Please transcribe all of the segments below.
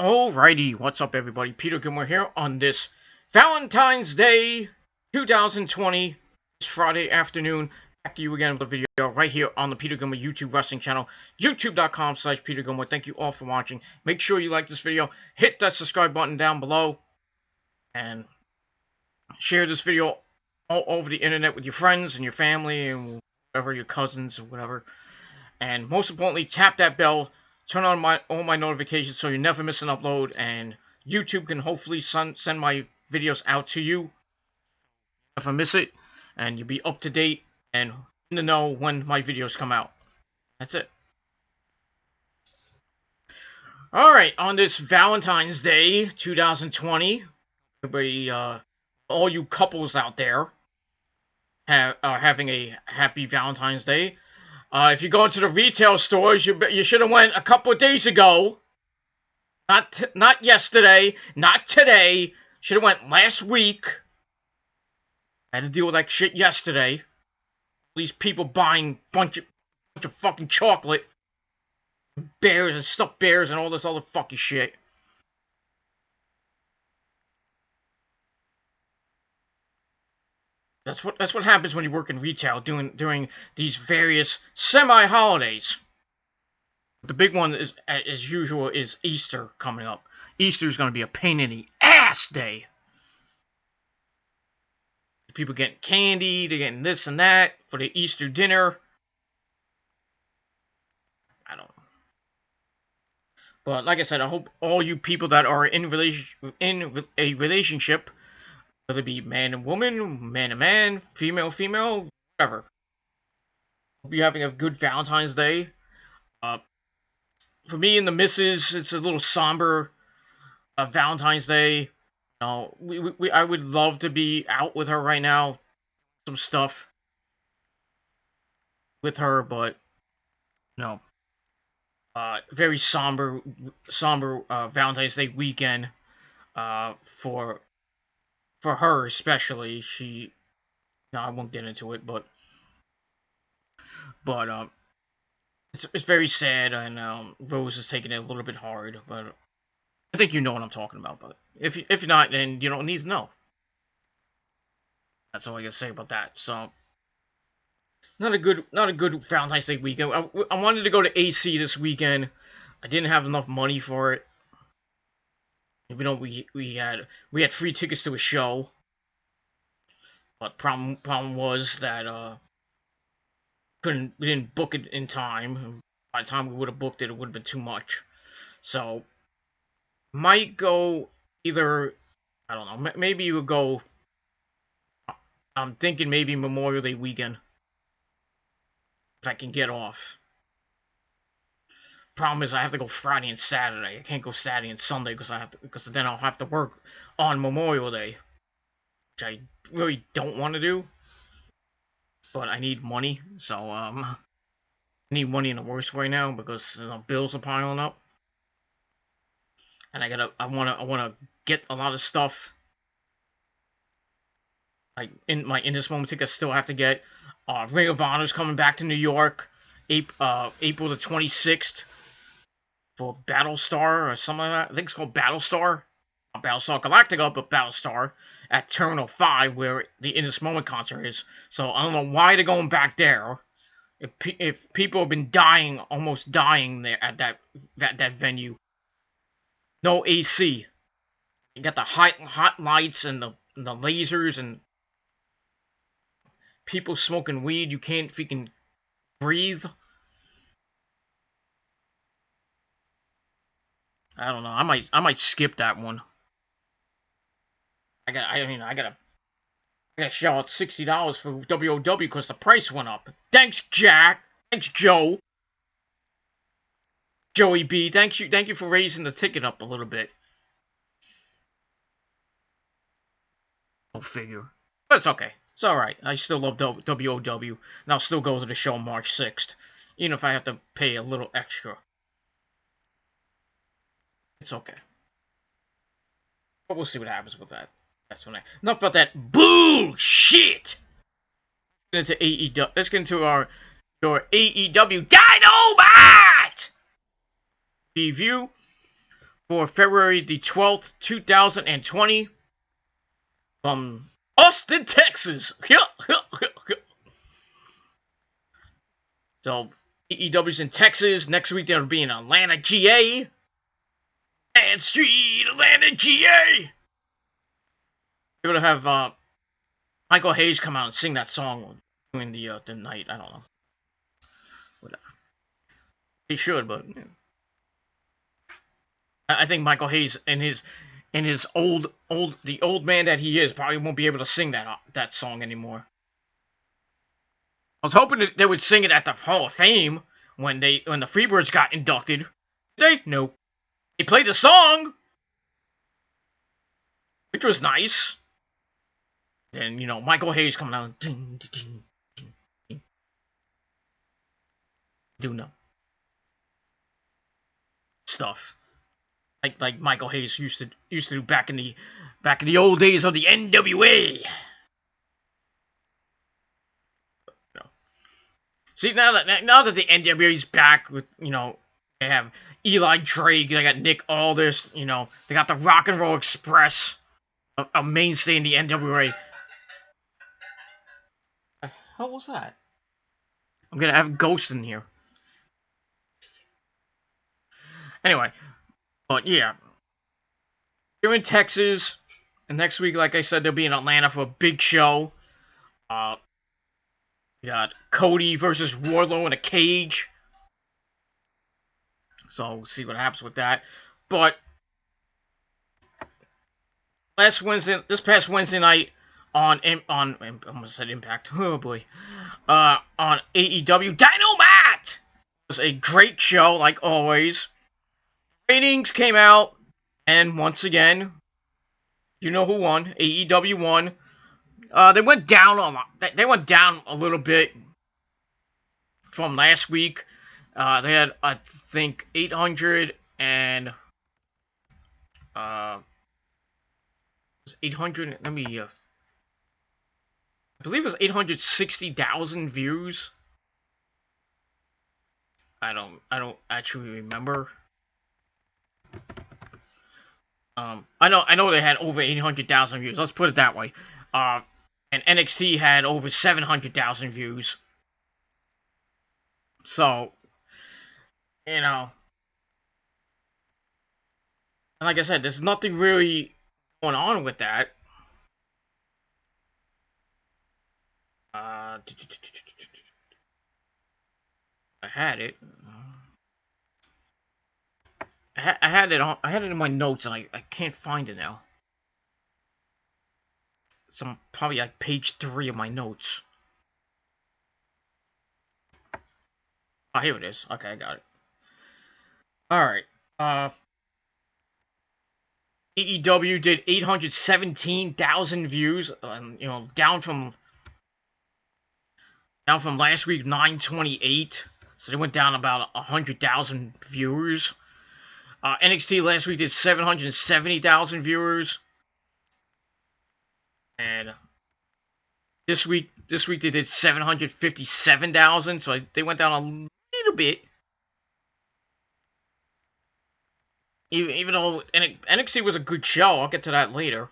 Alrighty, what's up everybody? Peter Gilmore here on this Valentine's Day 2020, this Friday afternoon. Back to you again with a video right here on the Peter Gilmore YouTube wrestling channel, youtube.com/Peter Gilmore. Thank you all for watching. Make sure you like this video, hit that subscribe button down below, and share this video all over the internet with your friends and your family and whatever, your cousins or whatever. And most importantly, tap that bell. Turn on all my notifications so you never miss an upload, and YouTube can hopefully send my videos out to you if I miss it, and you'll be up to date and in the know when my videos come out. That's it. Alright, on this Valentine's Day 2020, everybody, all you couples out there are having a happy Valentine's Day. If you go into the retail stores, you should have went a couple of days ago. Not yesterday, not today. Should have went last week. I had to deal with that shit yesterday. These people buying bunch of fucking chocolate, bears and stuffed bears and all this other fucking shit. That's what happens when you work in retail during these various semi-holidays. The big one is, as usual, is Easter coming up. Easter is going to be a pain in the ass day. People getting candy, they're getting this and that for the Easter dinner. I don't know. But like I said, I hope all you people that are in a relationship, whether it be man and woman, man and man, female, whatever, hope you're having a good Valentine's Day. For me and the missus, it's a little somber Valentine's Day. I would love to be out with her right now, some stuff with her, but no. Very somber Valentine's Day weekend for her especially. I won't get into it, but it's very sad, and Rose is taking it a little bit hard, but I think you know what I'm talking about. But if you're not, then you don't need to know. That's all I gotta say about that. So not a good Valentine's Day weekend. I wanted to go to AC this weekend. I didn't have enough money for it. Even though we had free tickets to a show, but problem was that we didn't book it in time. By the time we would have booked it, it would have been too much. So might go either, I don't know, maybe you would go. I'm thinking maybe Memorial Day weekend if I can get off. Problem is I have to go Friday and Saturday. I can't go Saturday and Sunday because then I'll have to work on Memorial Day, which I really don't want to do. But I need money, so I need money in the worst way now because bills are piling up, and I wanna get a lot of stuff. Like in my In This Moment ticket, I still have to get. Ring of Honor's coming back to New York, April the 26th. For Battlestar or something like that. I think it's called Battlestar. Not Battlestar Galactica, but Battlestar at Terminal 5, where the In This Moment concert is. So I don't know why they're going back there. If people have been almost dying there at that venue. No AC. You got the hot lights and the lasers and people smoking weed. You can't freaking breathe. I don't know. I might skip that one. I gotta shell out $60 for WOW because the price went up. Thanks, Jack. Thanks, Joe. Joey B. Thank you for raising the ticket up a little bit. Go figure. But it's okay. It's alright. I still love WOW. And I'll still go to the show March 6th. Even if I have to pay a little extra. It's okay. But we'll see what happens with that. That's when enough about that bullshit. Let's get into AEW. Let's get into your AEW Dynamite review. for February the 12th, 2020 from Austin, Texas. So, AEW's in Texas. Next week they'll be in Atlanta, GA. Bad Street, Atlanta, GA. They're going to have Michael Hayes come out and sing that song during the night. I don't know. Whatever. He should, but I think Michael Hayes and his the old man that he is probably won't be able to sing that song anymore. I was hoping that they would sing it at the Hall of Fame when the Freebirds got inducted. Did they? No. They played the song, which was nice. And Michael Hayes coming out, ding, ding, ding, ding. Do know stuff like Michael Hayes used to do back in the old days of the NWA. See, now that the NWA is back with, they have Eli Drake, they got Nick Aldis, they got the Rock and Roll Express, a mainstay in the NWA. The hell was that? I'm gonna have Ghost in here. Anyway, but yeah, they're in Texas, and next week, like I said, they'll be in Atlanta for a big show. We got Cody versus Wardlow in a cage. So we'll see what happens with that. But this past Wednesday night on I almost said Impact. Oh boy. On AEW Dynamite was a great show, like always. Ratings came out, and once again, you know who won? AEW won. They went down a lot. They went down a little bit from last week. They had, I think, 800 and 800. Let me. I believe it was 860,000 views. I don't actually remember. I know they had over 800,000 views. Let's put it that way. And NXT had over 700,000 views. So, and like I said, there's nothing really going on with that. I had it. I had it in my notes, and I can't find it now. Some probably like page 3 of my notes. Oh, here it is. Okay, I got it. Alright. AEW did 817,000 views, down from last week, 928. So they went down about 100,000 viewers. NXT last week did 770,000 viewers. And this week they did 757,000, so they went down a little bit. Even though NXT was a good show, I'll get to that later.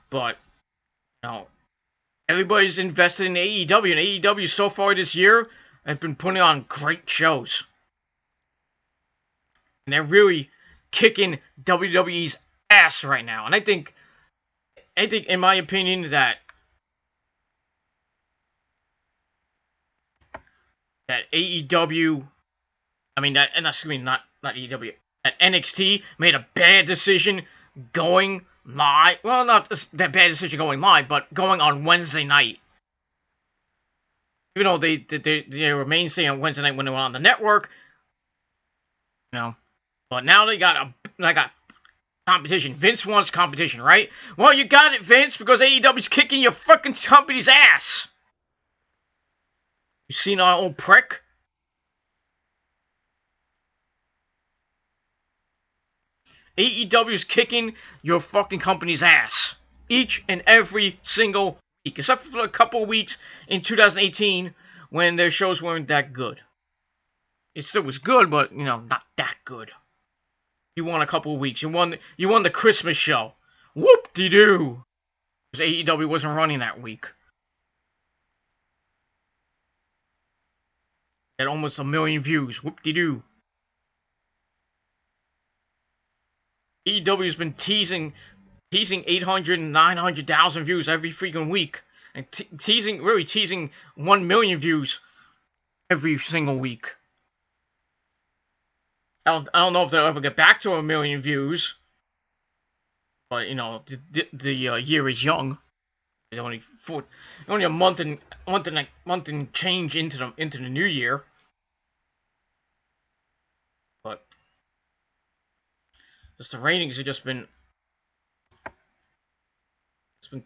But everybody's invested in AEW, and AEW so far this year have been putting on great shows, and they're really kicking WWE's ass right now. And I think, in my opinion, that AEW, not AEW, that NXT made a bad decision going live. Well, not that bad decision going live, but going on Wednesday night. Even though they were mainstay on Wednesday night when they went on the network, but now they got competition. Vince wants competition, right? Well, you got it, Vince, because AEW's kicking your fucking company's ass. You seen our old prick? AEW's kicking your fucking company's ass each and every single week, except for a couple of weeks in 2018 when their shows weren't that good. It still was good, but not that good. You won a couple of weeks. You won the Christmas show. Whoop-de-doo. Because AEW wasn't running that week. Had almost 1 million views. Whoop-de-doo. AEW's been teasing 800 and 900,000 views every freaking week. And teasing 1 million views every single week. I don't know if they'll ever get back to 1 million views. But, you know, the year is young. It's only a month and change into the new year. But just the ratings have just been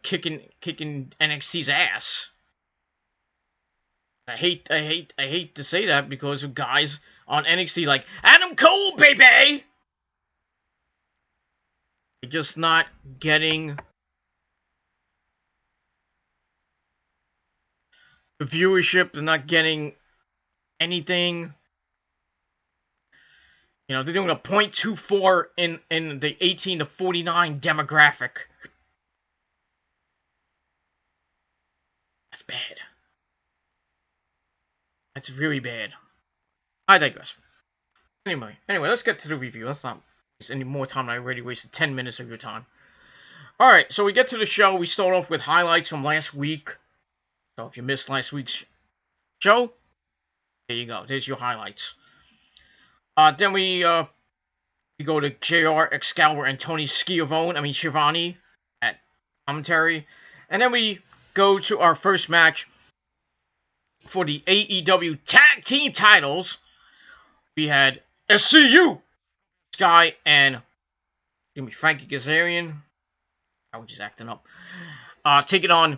kicking NXT's ass. I hate to say that because of guys on NXT like Adam Cole, baby. They're just not getting the viewership. They're not getting anything. You know, they're doing a .24 in the 18 to 49 demographic. That's bad. That's really bad. I digress. Anyway, let's get to the review. Let's not waste any more time. I already wasted 10 minutes of your time. Alright, so we get to the show. We start off with highlights from last week. So if you missed last week's show, there you go. There's your highlights. Then we go to JR, Excalibur, and Tony Schiavone at commentary. And then we go to our first match for the AEW Tag Team titles. We had SCU, Sky, and Frankie Kazarian. I was just acting up. Taking on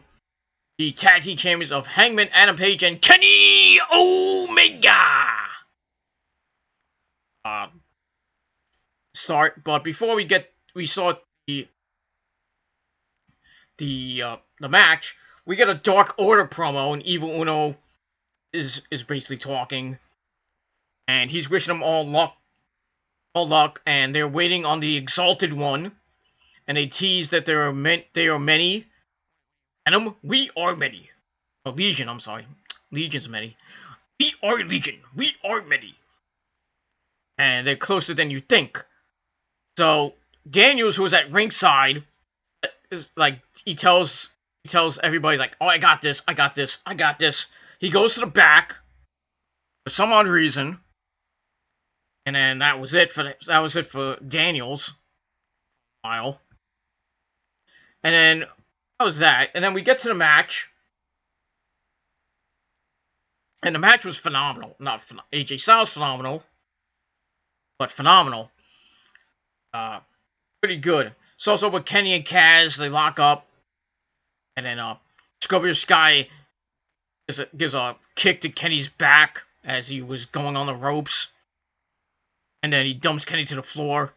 the Tag Team Champions of Hangman Adam Page and Kenny Omega. But before we saw the match, we get a Dark Order promo, and Evil Uno is basically talking, and he's wishing them all luck, and they're waiting on the Exalted One, and they tease that they are many, and we are many. Oh, Legion, I'm sorry, Legion's many. We are Legion. We are many, and they're closer than you think. So Daniels, who was at ringside, is like he tells everybody like, "Oh, I got this. He goes to the back for some odd reason, and then that was it for Daniels. While, and then that was that, and then we get to the match, and the match was phenomenal. Not AJ Styles phenomenal, but phenomenal. Pretty good. So also with Kenny and Kaz, they lock up, and then Scorpio Sky gives a kick to Kenny's back as he was going on the ropes, and then he dumps Kenny to the floor.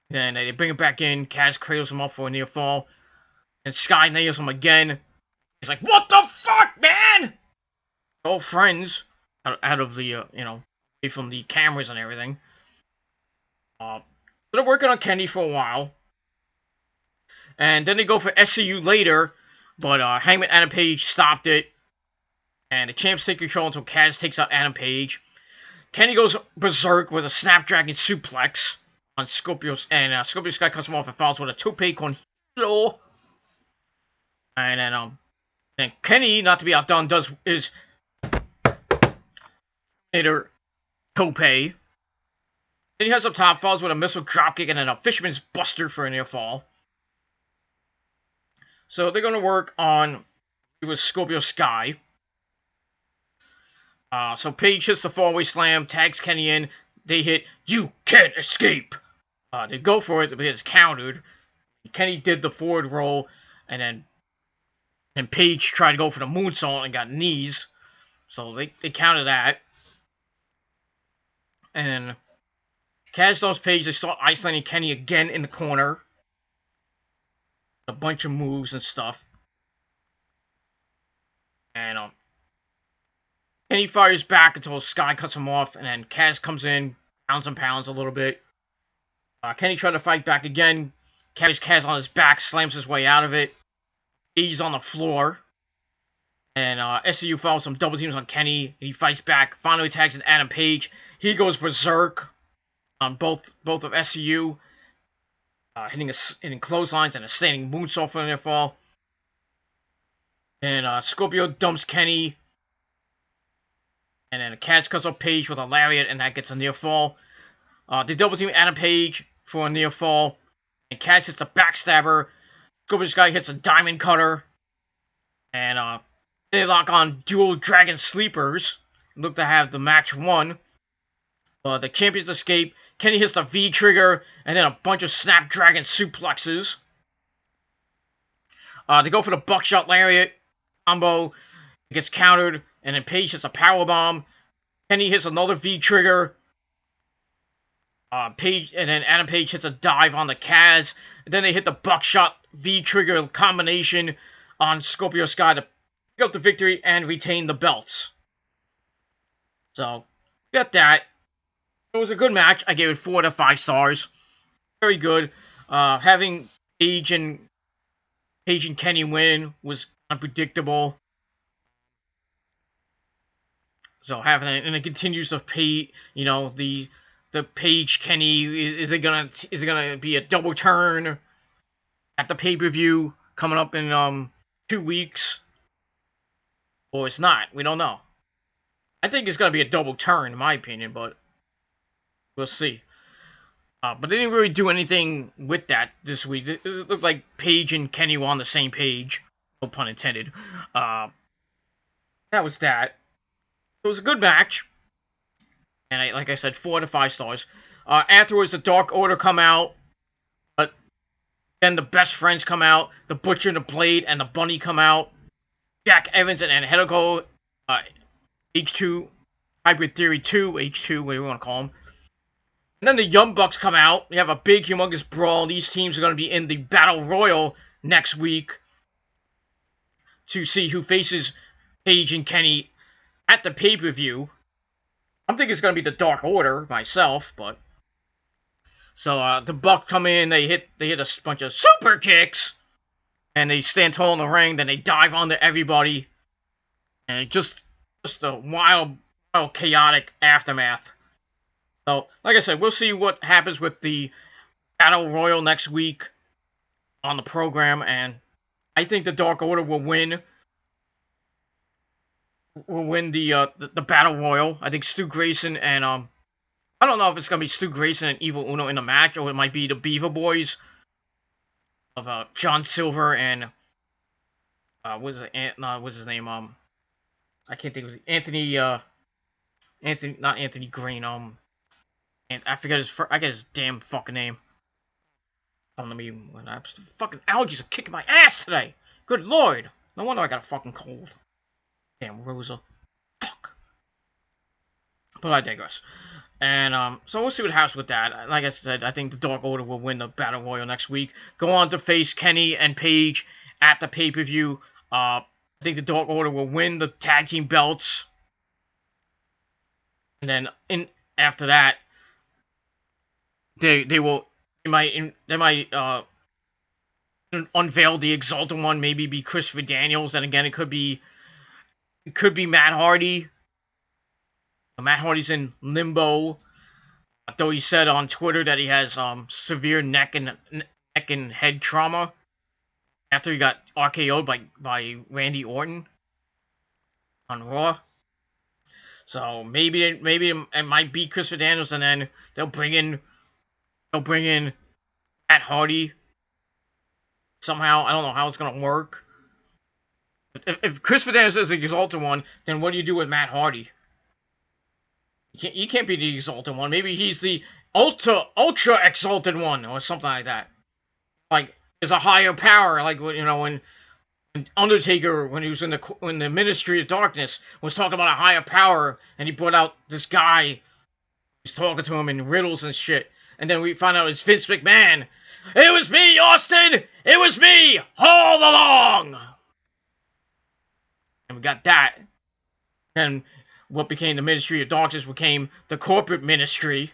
Then they bring him back in. Kaz cradles him up for a near fall, and Sky nails him again. He's like, "What the fuck, man?" All friends out of the away from the cameras and everything. So they're working on Kenny for a while. And then they go for SCU later, but Hangman Adam Page stopped it. And the champs take control until Kaz takes out Adam Page. Kenny goes berserk with a Snapdragon suplex on Scorpio, and Scorpio Sky cuts him off and follows with a tope con hilo. And then Kenny, not to be outdone, does his tope. Then he heads up top, falls with a missile dropkick and then a Fisherman's Buster for a near fall. So they're going to work on with Scorpio Sky. So Page hits the fallaway slam, tags Kenny in. They hit, "You can't escape." They go for it, but it's countered. Kenny did the forward roll, and Page tried to go for the moonsault and got knees. So they counter that. And Kaz knows Page. They start isolating Kenny again in the corner. A bunch of moves and stuff. And Kenny fires back until Sky cuts him off. And then Kaz comes in, pounds and pounds a little bit. Kenny tried to fight back again. Carries Kaz on his back, slams his way out of it. He's on the floor. And SCU follows some double teams on Kenny. And he fights back. Finally tags in Adam Page. He goes berserk on both of SCU. Hitting clotheslines and a standing moonsault for their fall. And Scorpio dumps Kenny. And then Kaz cuts up Page with a lariat, and that gets a near fall. They double team Adam Page for a near fall. And Kaz hits the backstabber. Scorpio's guy hits a diamond cutter. And they lock on dual dragon sleepers. Look to have the match won. The champions escape. Kenny hits the V trigger. And then a bunch of snapdragon suplexes. They go for the buckshot lariat combo. It gets countered. And then Page hits a powerbomb. Kenny hits another V trigger. Page and then Adam Page hits a dive on the Kaz. And then they hit the buckshot V trigger combination on Scorpio Sky to pick up the victory and retain the belts. So, got that. It was a good match. I gave it 4 out of 5 stars. Very good. Having Page and Kenny win was unpredictable. So having it, and it continues to pay, the Page Kenny, is it gonna be a double turn at the pay-per-view coming up in 2 weeks? Or it's not. We don't know. I think it's gonna be a double turn in my opinion, but we'll see. But they didn't really do anything with that this week. It looked like Page and Kenny were on the same page. No pun intended. That was that. It was a good match. And like I said, 4 out of 5 stars. Afterwards, the Dark Order come out. But then the Best Friends come out. The Butcher and the Blade and the Bunny come out. Jack Evans and Angelico, H2, Hybrid Theory 2, H2, whatever you want to call them. And then the Young Bucks come out. We have a big, humongous brawl. These teams are going to be in the Battle Royal next week to see who faces Page and Kenny at the pay-per-view. I'm thinking it's going to be the Dark Order myself, but... So, the Bucks come in, they hit a bunch of super kicks, and they stand tall in the ring, then they dive onto everybody, and it just a wild, chaotic aftermath. So, like I said, we'll see what happens with the Battle Royal next week on the program, and I think the Dark Order will win. Will win the Battle Royal. I think Stu Grayson and I don't know if it's gonna be Stu Grayson and Evil Uno in the match, or it might be the Beaver Boys of John Silver and what's his name? I can't think of it. Anthony, not Anthony Green. And I forget I get his damn fucking name. Fucking allergies are kicking my ass today. Good lord. No wonder I got a fucking cold. Damn Rosa. Fuck. But I digress. And so we'll see what happens with that. Like I said, I think the Dark Order will win the Battle Royal next week. Go on to face Kenny and Page at the pay-per-view. I think the Dark Order will win the tag team belts. And then after that, they might unveil the Exalted One. Maybe be Christopher Daniels. And again, it could be Matt Hardy. Matt Hardy's in limbo, though he said on Twitter that he has severe neck and head trauma after he got RKO'd by Randy Orton on Raw. So maybe it might be Christopher Daniels, and then they'll bring in Matt Hardy somehow. I don't know how it's gonna work. If Christopher Daniels is the Exalted One, then what do you do with Matt Hardy? You can't be the Exalted One. Maybe he's the ultra Exalted One, or something like that. Like, there's a higher power, like, when Undertaker, when he was in the Ministry of Darkness, was talking about a higher power, and he brought out this guy who's talking to him in riddles and shit. And then we find out it's Vince McMahon. It was me, Austin! It was me all along! And we got that. And what became the Ministry of Darkness became the Corporate Ministry.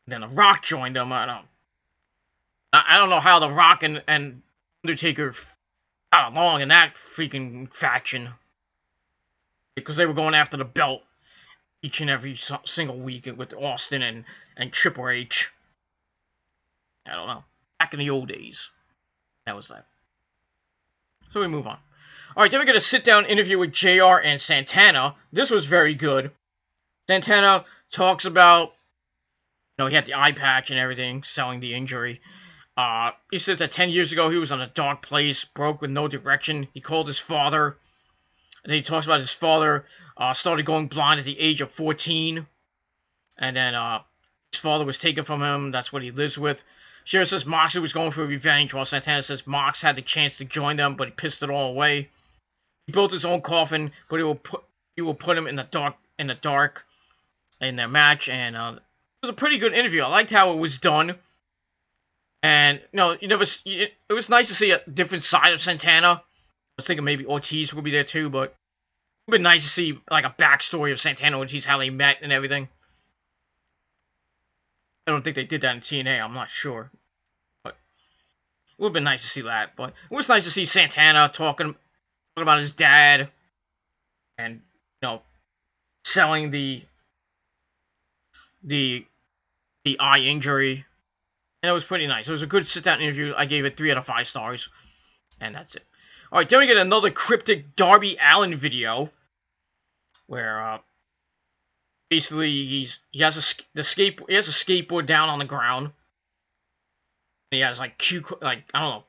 Then The Rock joined them. I don't know how The Rock and Undertaker got along in that freaking faction, because they were going after the belt each and every single week with Austin and Triple H. I don't know. Back in the old days. That was that. So we move on. Alright, then we get a sit-down interview with JR and Santana. This was very good. Santana talks about, he had the eye patch and everything, selling the injury. He says that 10 years ago he was on a dark place, broke with no direction. He called his father. And then he talks about his father started going blind at the age of 14. And then his father was taken from him. That's what he lives with. Shera says Moxley was going for revenge, while Santana says Mox had the chance to join them, but he pissed it all away. He built his own coffin, but he will put him in the dark in their match. And it was a pretty good interview. I liked how it was done. And it was nice to see a different side of Santana. I was thinking maybe Ortiz would be there too, but it would be nice to see like a backstory of Santana and Ortiz, how they met and everything. I don't think they did that in TNA. I'm not sure, but it would have been nice to see that. But it was nice to see Santana talking about his dad and selling the eye injury, and it was pretty nice. It was a good sit-down interview. I gave it 3 out of 5 stars, and that's it. All right, then we get another cryptic Darby Allin video where basically he has a skateboard down on the ground. He has like I don't know,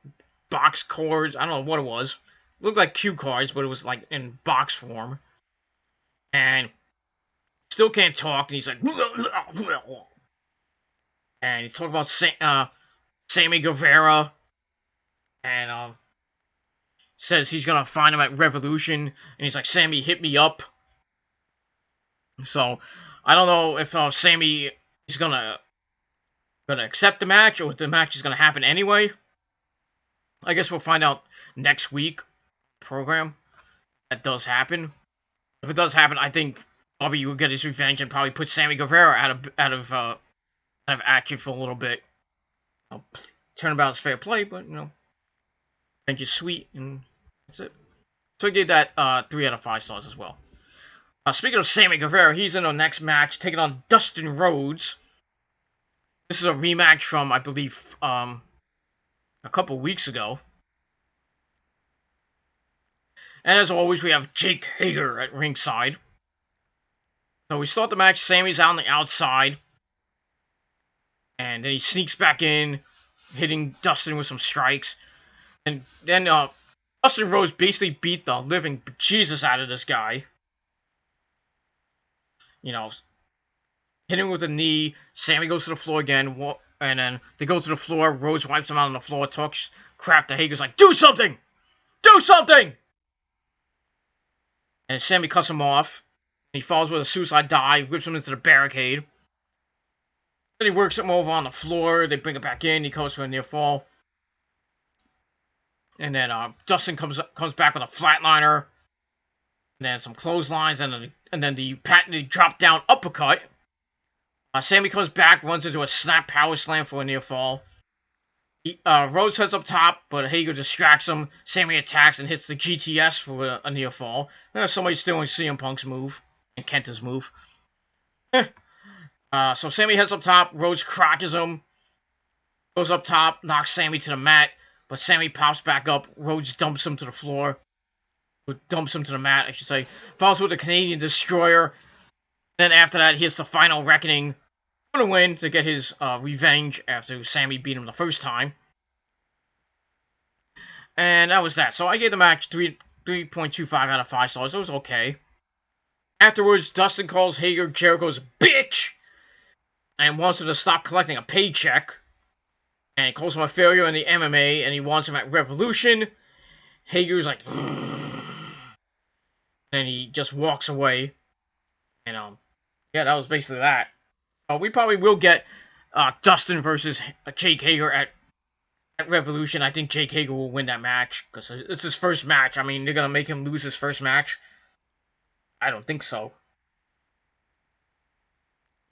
box cords. I don't know what it was. It looked like cue cards, but it was like in box form. And still can't talk. And he's like, and he's talking about Sammy Guevara, and says he's gonna find him at Revolution. And he's like, Sammy, hit me up. So I don't know if Sammy is gonna accept the match, or if the match is gonna happen anyway. I guess we'll find out next week. Program that does happen. If it does happen, I think Darby will get his revenge and probably put Sammy Guevara out of action for a little bit. Turnabout's fair play, but revenge is sweet, and that's it. So I gave that 3 out of 5 stars as well. Speaking of Sammy Guevara, he's in the next match, taking on Dustin Rhodes. This is a rematch from, I believe, a couple weeks ago. And as always, we have Jake Hager at ringside. So we start the match. Sammy's out on the outside. And then he sneaks back in, hitting Dustin with some strikes. And then Dustin Rhodes basically beat the living Jesus out of this guy. Hit him with a knee. Sammy goes to the floor again. And then they go to the floor. Rhodes wipes him out on the floor. Talks crap to Hager's like, do something! Do something! And Sammy cuts him off. He falls with a suicide dive, whips him into the barricade. Then he works him over on the floor. They bring it back in. He goes for a near fall. And then Dustin comes back with a flatliner. And then some clotheslines. And then the patented drop down uppercut. Sammy comes back, runs into a snap power slam for a near fall. Rhodes heads up top, but Hager distracts him. Sammy attacks and hits the GTS for a near fall. Somebody's stealing CM Punk's move and Kenta's move. So Sammy heads up top. Rhodes crotches him. Goes up top, knocks Sammy to the mat, but Sammy pops back up. Rhodes dumps him to the floor. Dumps him to the mat, I should say. Falls with a Canadian Destroyer. Then after that, hits the final reckoning. To win to get his revenge after Sammy beat him the first time. And that was that. So I gave the match 3.25 out of 5 stars. It was okay. Afterwards, Dustin calls Hager Jericho's bitch and wants him to stop collecting a paycheck. And he calls him a failure in the MMA, and he wants him at Revolution. Hager's like, and he just walks away. And yeah, that was basically that. We probably will get Dustin versus Jake Hager at Revolution. I think Jake Hager will win that match because it's his first match. I mean, they're going to make him lose his first match? I don't think so.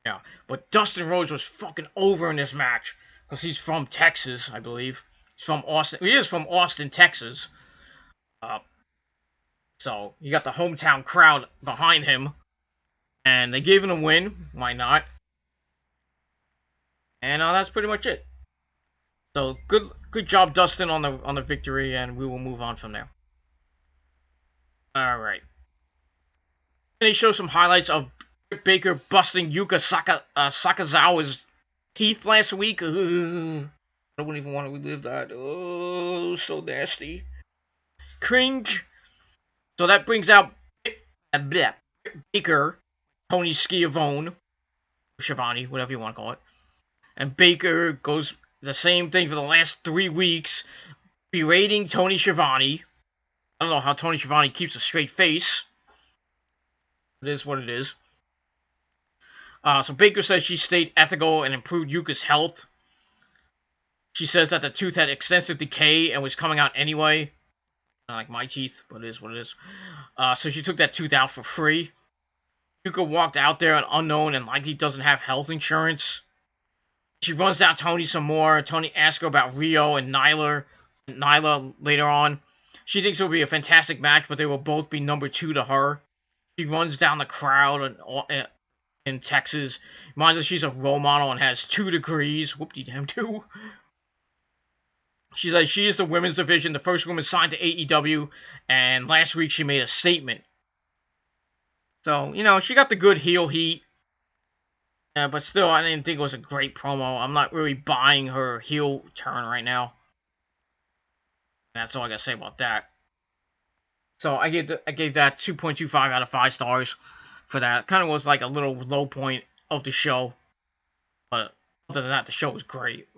Yeah, but Dustin Rhodes was fucking over in this match because he's from Texas, I believe. He's from Austin. He is from Austin, Texas. Uh, so you got the hometown crowd behind him, and they gave him a win. Why not? And that's pretty much it. So good job, Dustin, on the victory, and we will move on from there. All right. And they show some highlights of Britt Baker busting Yuka Sakazawa's teeth last week. I wouldn't even want to relive that. Oh, so nasty. Cringe. So that brings out Baker, Tony Schiavone, Schiavone, whatever you want to call it. And Baker goes the same thing for the last 3 weeks, berating Tony Schiavone. I don't know how Tony Schiavone keeps a straight face. It is what it is. So Baker says she stayed ethical and improved Yuka's health. She says that the tooth had extensive decay and was coming out anyway. Not like my teeth, but it is what it is. So she took that tooth out for free. Yuka walked out there an unknown and likely doesn't have health insurance. She runs down Tony some more. Tony asks her about Rio and Nyla later on. She thinks it will be a fantastic match, but they will both be number 2 to her. She runs down the crowd in Texas. Reminds us she's a role model and has 2 degrees. Whoop-de-damn 2. She says she is the women's division, the first woman signed to AEW, and last week she made a statement. So, she got the good heel heat. But still, I didn't think it was a great promo. I'm not really buying her heel turn right now. That's all I gotta say about that. So I gave that 2.25 out of 5 stars for that. Kind of was like a little low point of the show. But other than that, the show was great.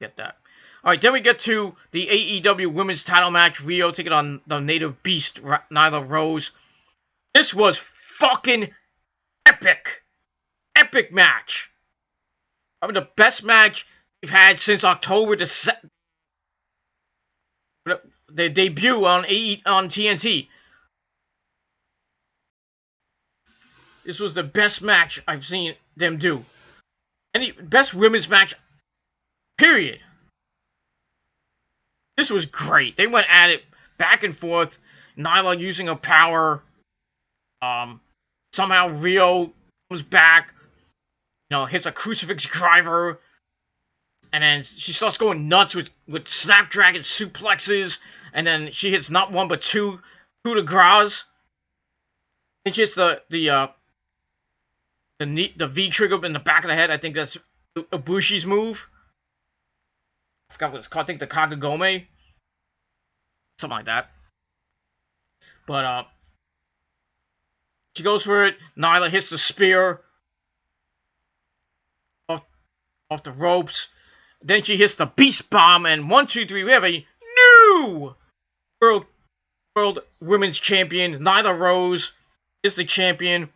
Get that. Alright, then we get to the AEW Women's Title match. Rio taking on the Native Beast, Nyla Rose. This was fucking epic. Epic match. Probably the best match we've had since October the debut on TNT. This was the best match I've seen them do. Best women's match, period. This was great. They went at it back and forth. Nyla using her power. Somehow Rio comes back. Hits a crucifix driver. And then she starts going nuts with Snapdragon suplexes. And then she hits not one but two coup de grace. And she hits the V trigger in the back of the head. I think that's Ibushi's move. I forgot what it's called. I think the Kagagome. Something like that. But she goes for it. Nyla hits the spear off the ropes. Then she hits the Beast Bomb, and 1, 2, 3, we have a new World Women's Champion. Nyla Rose is the champion.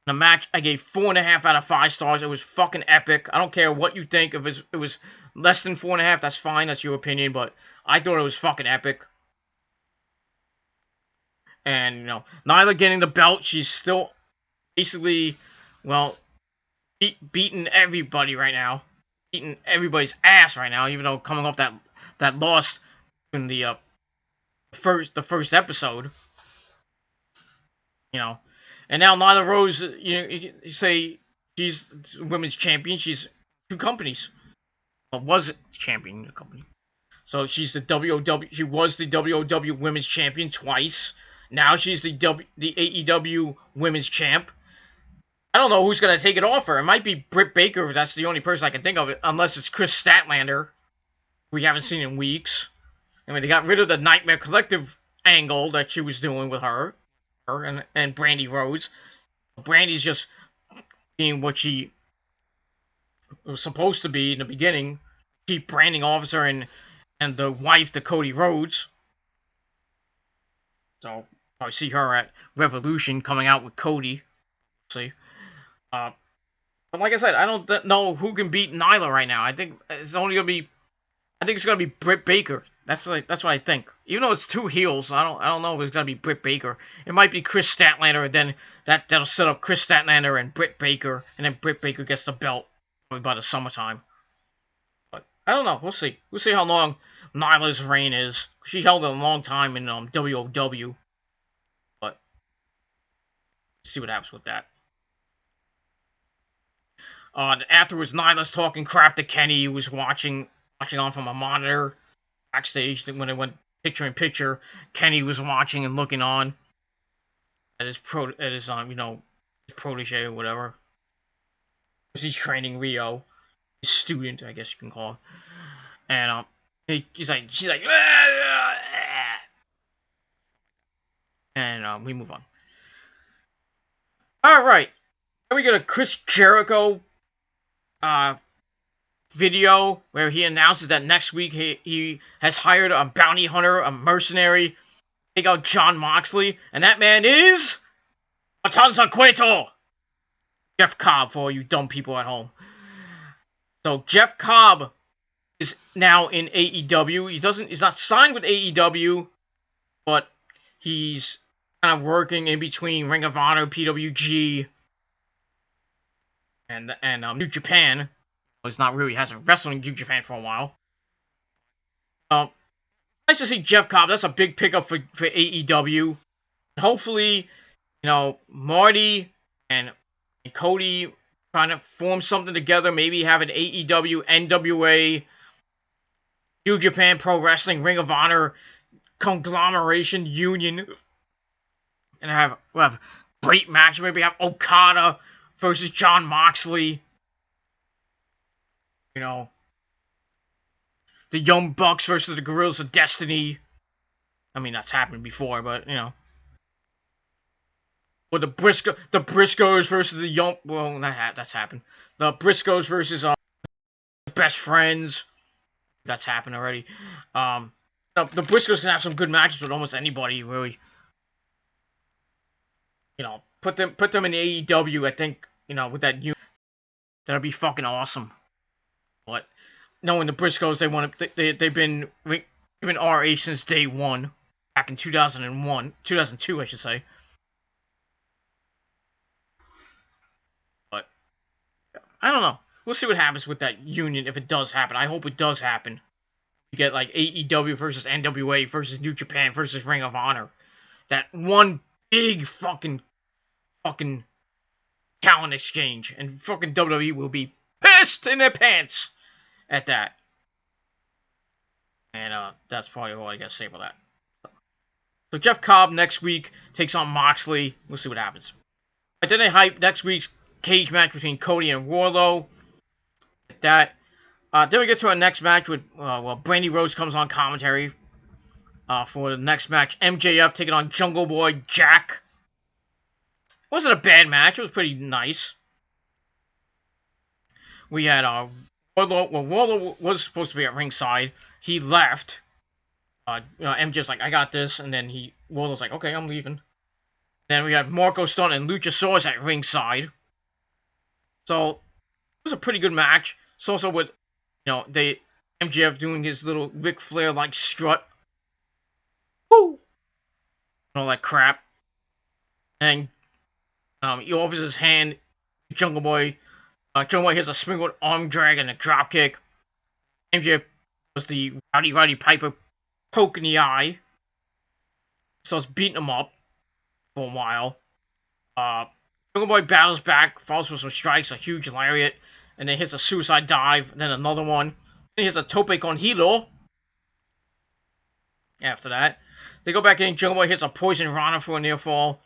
The match, I gave 4.5 out of 5 stars. It was fucking epic. I don't care what you think. If it was less than 4.5, that's fine. That's your opinion, but I thought it was fucking epic. And, Nyla getting the belt, she's still basically, beating everybody right now. Beating everybody's ass right now, even though coming off that loss in the first episode. And now Nyla Rose, you say she's women's champion. She's 2 companies. Well, was champion in the company. So she's she was the WOW Women's Champion twice. Now she's the AEW Women's Champ. I don't know who's going to take it off her. It might be Britt Baker. That's the only person I can think of, unless it's Chris Statlander. We haven't seen in weeks. I mean, they got rid of the Nightmare Collective angle that she was doing with her and Brandy Rhodes. Brandy's just being what she was supposed to be in the beginning. Chief branding officer and the wife to Cody Rhodes. So I see her at Revolution coming out with Cody. See. But like I said, I don't know who can beat Nyla right now. I think it's gonna be Britt Baker. That's what I think. Even though it's two heels, I don't know if it's gonna be Britt Baker. It might be Chris Statlander, and then that'll set up Chris Statlander and Britt Baker, and then Britt Baker gets the belt probably by the summertime. But I don't know. We'll see. We'll see how long Nyla's reign is. She held it a long time in WOW, but see what happens with that. Afterwards, Nyla's talking crap to Kenny, who was watching on from a monitor backstage. When it went picture in picture, Kenny was watching and looking on at his protege or whatever. He's training Rio, his student, I guess you can call him. And she's like, and we move on. All right, then we get a Chris Jericho video where he announces that next week he has hired a bounty hunter, a mercenary, to take out Jon Moxley, and that man is Matanza Cueto, Jeff Cobb, for all you dumb people at home. So Jeff Cobb is now in AEW. He's not signed with AEW, but he's kind of working in between Ring of Honor, PWG, and New Japan. He's not really hasn't wrestled in New Japan for a while. Nice to see Jeff Cobb. That's a big pickup for AEW. Hopefully, Marty and Cody trying to form something together. Maybe have an AEW, NWA, New Japan Pro Wrestling, Ring of Honor conglomeration union, and we'll have great match. Maybe have Okada versus Jon Moxley. The Young Bucks versus the Guerrillas of Destiny. I mean, that's happened before, but or the Briscoes versus the Young. Well, that's happened. The Briscoes versus the Best Friends. That's happened already. The Briscoes can have some good matches with almost anybody, really. Put them in AEW. I think with that unit, that'd be fucking awesome. But knowing the Briscoes, they've been RA since day one, back in 2002, I should say. But I don't know. We'll see what happens with that union if it does happen. I hope it does happen. You get like AEW versus NWA versus New Japan versus Ring of Honor. That one big fucking talent exchange, and fucking WWE will be pissed in their pants at that. And that's probably all I gotta say about that. So Jeff Cobb next week takes on Moxley. We'll see what happens. But then they hype next week's cage match between Cody and Wardlow. Then we get to our next match with Brandy Rose comes on commentary for the next match. MJF taking on Jungle Boy Jack. It wasn't a bad match. It was pretty nice. We had Wardlow. Well, Wardlow was supposed to be at ringside. He left. MJF's like, I got this, and then Wardlow's like, okay, I'm leaving. Then we had Marco Stunt and Luchasaurus at ringside. So it was a pretty good match. It's also with MJF doing his little Ric Flair like strut. Woo! And all that crap. And he offers his hand. Jungle Boy. Jungle Boy hits a springboard arm drag and a drop kick. MJF was the Roddy Piper poke in the eye. So it's beating him up for a while. Jungle Boy battles back, falls with some strikes, a huge lariat, and then hits a suicide dive, then another one. Then he hits a tope con hilo. After that, they go back in. Jungle Boy hits a poison rana for a near fall.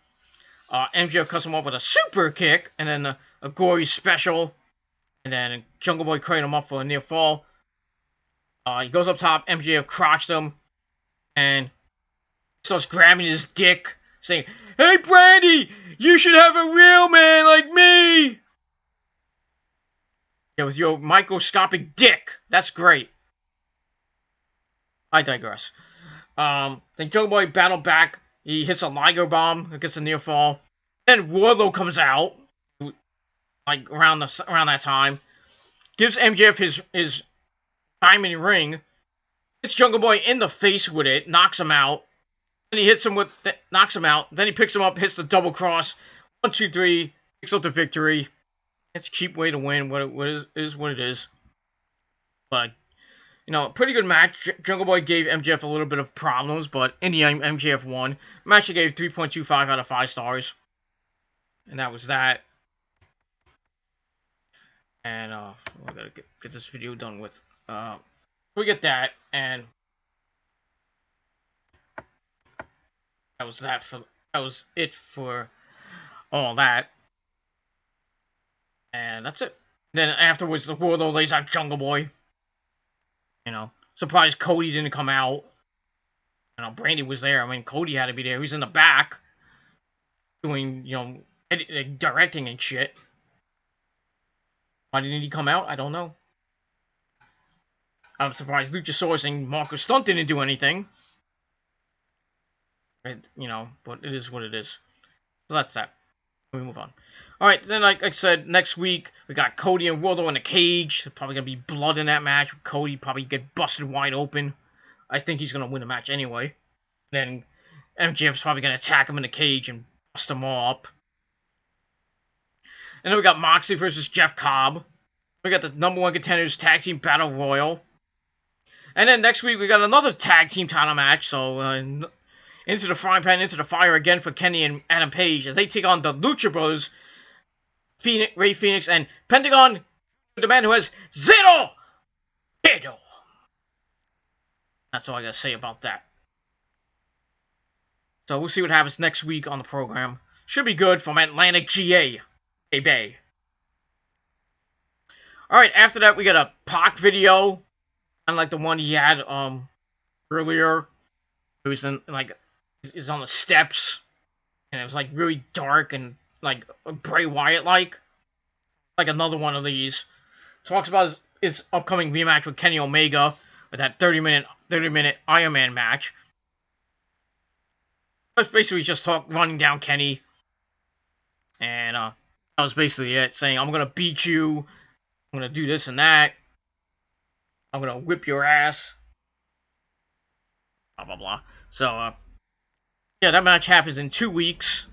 MJF cuts him up with a super kick, and then a gory special, and then Jungle Boy cradled him up for a near fall. He goes up top, MJF crotched him, and starts grabbing his dick, saying, "Hey, Brandy, you should have a real man like me!" Yeah, with your microscopic dick. That's great. I digress. Then Jungle Boy battled back. He hits a Liger Bomb. It gets a near fall. Then Wardlow comes out, like around that time. Gives MJF his diamond ring. hits Jungle Boy in the face with it, knocks him out. Then he hits him with, knocks him out. Then he picks him up, hits the double cross. 1, 2, 3, picks up the victory. It's a cheap way to win. What it is. But, you know, pretty good match. Jungle Boy gave MJF a little bit of problems, but in the end, MJF won. Match I gave 3.25 out of 5 stars. And that was that. And, I gotta get this video done with. We get that, and that was it for all that. And that's it. Then afterwards, the Wardlow lays out Jungle Boy. You know, surprised Cody didn't come out. You know, Brandy was there. I mean, Cody had to be there. He was in the back doing, you know, directing and shit. Why didn't he come out? I don't know. I'm surprised Luchasaurus and Marcus Stunt didn't do anything. You know, but it is what it is. So that's that. We move on. Alright, then like I said, next week we got Cody and Wardlow in the cage. There's probably gonna be blood in that match. Cody probably get busted wide open. I think he's gonna win the match anyway. Then MJF's probably gonna attack him in the cage and bust them all up. And then we got Moxley versus Jeff Cobb. We got the #1 contenders tag team battle royal. And then next week we got another tag team title match. So into the frying pan, into the fire again for Kenny and Adam Page as they take on the Lucha Brothers, Rey Fenix, and Pentagon, the man who has 0 pedo. That's all I gotta say about that. So we'll see what happens next week on the program. Should be good from Atlantic GA. Hey, Bay. Alright, after that we got a Pac video. Unlike the one he had earlier. It was in, like, is on the steps, and it was like really dark and like Bray Wyatt like another one of these. Talks about his upcoming rematch with Kenny Omega with that 30-minute Iron Man match. That's basically just running down Kenny, and that was basically it. Saying I'm gonna beat you, I'm gonna do this and that, I'm gonna whip your ass, blah blah blah. So yeah, that match happens in 2 weeks.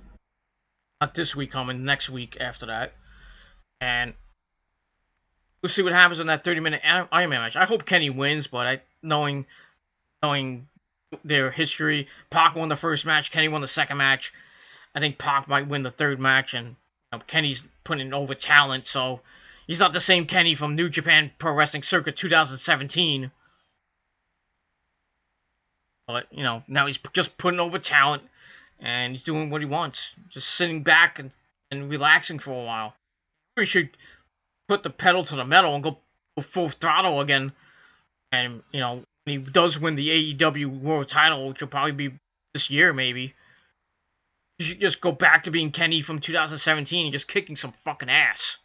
Not this week coming, next week after that. And we'll see what happens in that 30-minute Iron Man match. I hope Kenny wins, but knowing their history, Pac won the first match, Kenny won the second match. I think Pac might win the third match, and you know, Kenny's putting over talent, so he's not the same Kenny from New Japan Pro Wrestling Circuit 2017. But, you know, now he's just putting over talent, and he's doing what he wants. Just sitting back and relaxing for a while. We should put the pedal to the metal and go full throttle again. And, you know, when he does win the AEW World title, which will probably be this year, maybe, he should just go back to being Kenny from 2017 and just kicking some fucking ass.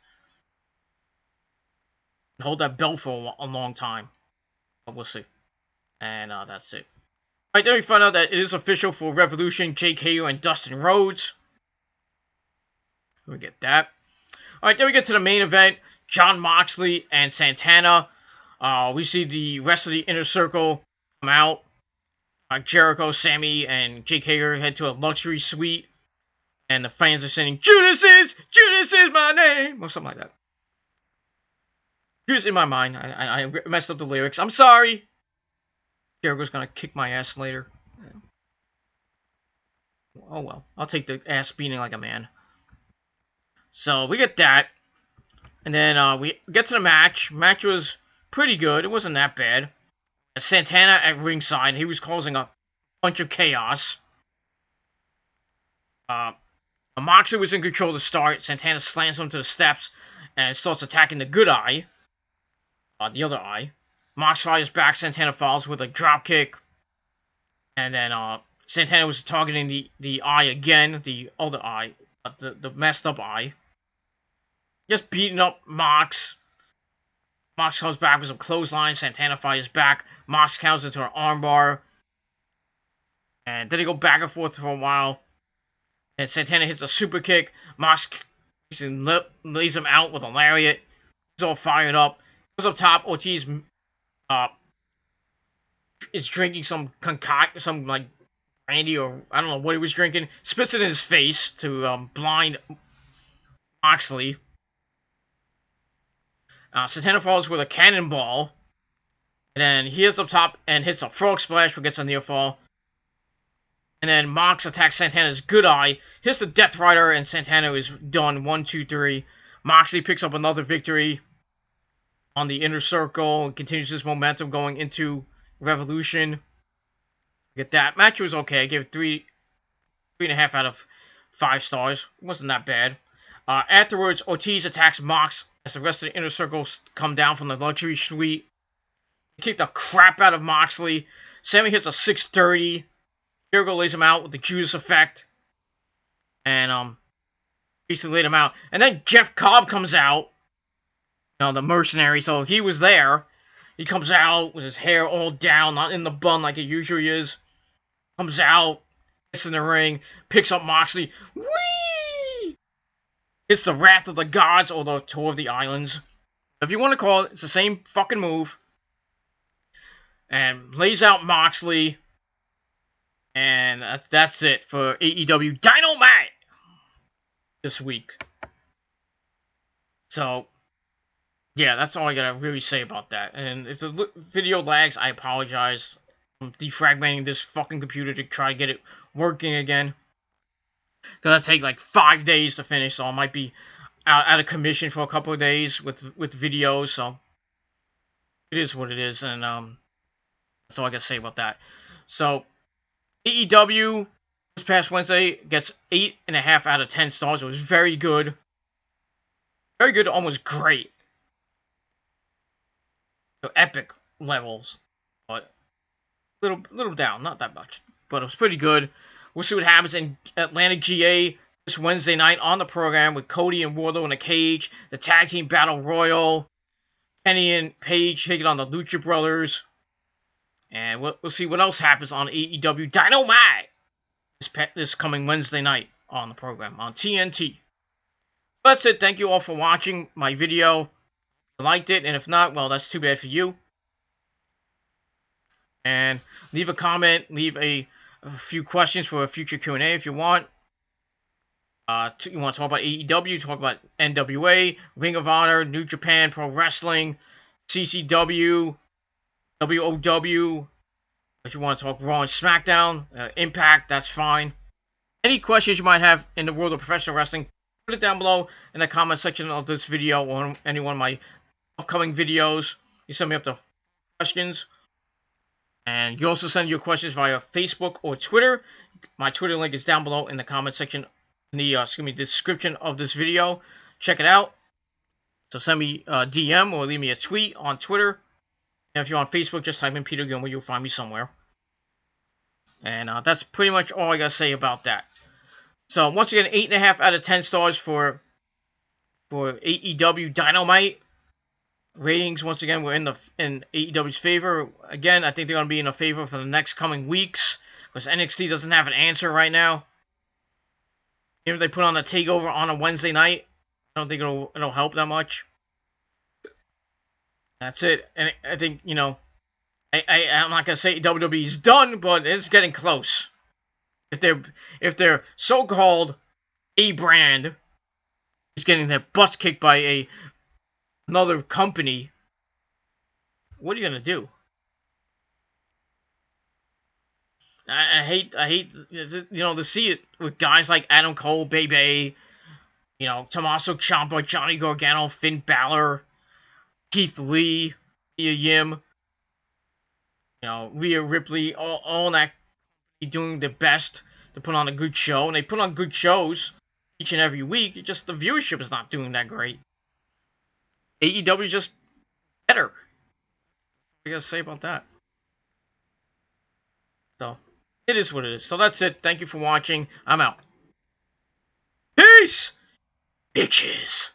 And hold that belt for a long time. But we'll see. And that's it. Alright, then we found out that it is official for Revolution, Jake Hager and Dustin Rhodes. We get that. Alright, then we get to the main event. Jon Moxley and Santana. We see the rest of the Inner Circle come out. Jericho, Sammy, and Jake Hager head to a luxury suite. And the fans are singing, Judas is my name! Or something like that. Judas in my mind. I messed up the lyrics. I'm sorry. Jericho's gonna kick my ass later. Oh well. I'll take the ass beating like a man. So we get that. And then we get to the match. Match was pretty good. It wasn't that bad. Santana at ringside. He was causing a bunch of chaos. Moxley was in control to start. Santana slams him to the steps and starts attacking the good eye. The other eye. Mox fires back. Santana falls with a drop kick. And then Santana was targeting the eye again. The other eye. The messed up eye. Just beating up Mox. Mox comes back with some clothesline. Santana fires back. Mox counters into an armbar. And then they go back and forth for a while. And Santana hits a super kick. Mox lays him out with a lariat. He's all fired up. Goes up top. Ortiz is drinking some some like brandy or I don't know what he was drinking. Spits it in his face to blind Moxley. Santana falls with a cannonball. And then he hits up top and hits a frog splash, which gets a near fall. And then Mox attacks Santana's good eye, hits the Death Rider, and Santana is done. 1, 2, 3. Moxley picks up another victory on the Inner Circle and continues his momentum going into Revolution. Get that. Match was okay. I gave it 3.5 out of 5 stars. It wasn't that bad. Afterwards, Ortiz attacks Mox as the rest of the Inner Circle come down from the luxury suite. They kick the crap out of Moxley. Sammy hits a 630. Jericho lays him out with the Judas effect. And basically laid him out. And then Jeff Cobb comes out. You know, the mercenary, so he was there. He comes out with his hair all down, not in the bun like it usually is. Comes out, gets in the ring, picks up Moxley. Whee! It's the Wrath of the Gods or the Tour of the Islands. If you want to call it, it's the same fucking move. And lays out Moxley. And that's it for AEW Dynamite this week. So, yeah, that's all I gotta really say about that. And if the video lags, I apologize. I'm defragmenting this fucking computer to try to get it working again. Gonna take like 5 days to finish, so I might be out of commission for a couple of days with videos. So it is what it is, and that's all I gotta say about that. So AEW this past Wednesday gets 8.5 out of 10 stars. It was very good, almost great. So epic levels, but little down, not that much, but it was pretty good. We'll see what happens in Atlantic GA this Wednesday night on the program with Cody and Wardlow in a cage, the Tag Team Battle Royal, Kenny and Paige taking on the Lucha Brothers, and we'll see what else happens on AEW Dynamite this coming Wednesday night on the program on TNT. That's it. Thank you all for watching my video. If you liked it, and if not, well, that's too bad for you. And leave a comment, leave a few questions for a future Q&A if you want. You want to talk about AEW, talk about NWA, Ring of Honor, New Japan Pro Wrestling, CCW, WOW. If you want to talk Raw and SmackDown, Impact, that's fine. Any questions you might have in the world of professional wrestling, put it down below in the comment section of this video or any one of my upcoming videos. You send me up to questions. And you also send your questions via Facebook or Twitter. My Twitter link is down below in the comment section, in the description of this video. Check it out. So send me a DM or leave me a tweet on Twitter. And if you're on Facebook, just type in Peter Gilmore. You'll find me somewhere. And that's pretty much all I gotta say about that. So once again, 8.5 out of 10 stars for AEW Dynamite. Ratings, once again, were in AEW's favor. Again, I think they're going to be in a favor for the next coming weeks, because NXT doesn't have an answer right now. Even if they put on a takeover on a Wednesday night, I don't think it'll help that much. That's it. And I think, you know, I'm not going to say WWE's done, but it's getting close. If their so-called A brand is getting their butts kicked by another company, what are you gonna do? I hate, you know, to see it with guys like Adam Cole, Bebe, you know, Tommaso Ciampa, Johnny Gargano, Finn Balor, Keith Lee, Mia Yim, you know, Rhea Ripley, all that doing their best to put on a good show, and they put on good shows each and every week. It's just the viewership is not doing that great. AEW is just better. What do you guys say about that? So, it is what it is. So that's it. Thank you for watching. I'm out. Peace! Bitches!